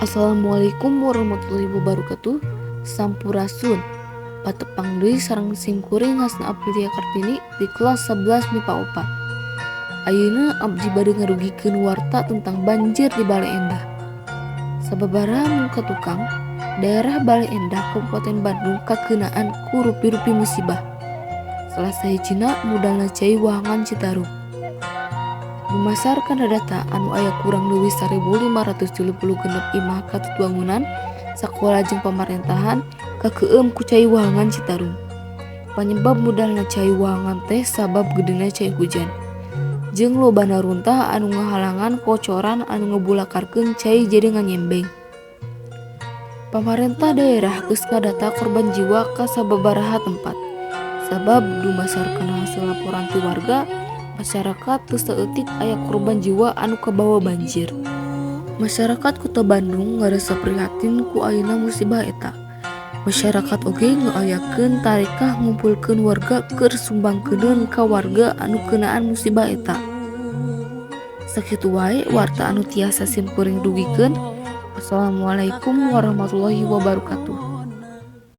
Assalamualaikum warahmatullahi wabarakatuh. Sampurasun. Patepang deui sareng simkuring Hasna Aprilia Kartini di kelas 11 MIPA 4. Ayeuna abdi bade ngarugikeun warta tentang banjir di Bale Endah. Sababaraha muka tukang, daerah Bale Endah Kabupaten Bandung kakeunaan ku rupi-rupi musibah. Salah sahijina mudalna cai wahangan Citarum. Berdasarkan data anu aya kurang leuwih 1576 imah katutuangunan sakola jeung pamarentahan kakeueum ku cai wahangan Citarum. Panyebab mudalna cai wahangan teh sabab gedena cai hujan jeung lobana runtah anu ngahalangan kocoran anu ngebulakarkeun cai jadi nganyembeng. Pamarentah daerah geus ngadata korban jiwa ka sababaraha tempat. Sabab dumasarkan hasil laporan ti warga, masyarakat teu saeutik aya korban jiwa anu kabawa banjir. Masyarakat Kota Bandung ngarasa prihatin ku ayeuna musibah eta. Masyarakat oge ngaayakeun tarekah ngumpulkeun warga keur sumbangkeun ka warga anu keunaan musibah eta. Sakitu wae warta anu tiasa simkuring dugikeun. Wassalamualaikum warahmatullahi wabarakatuh.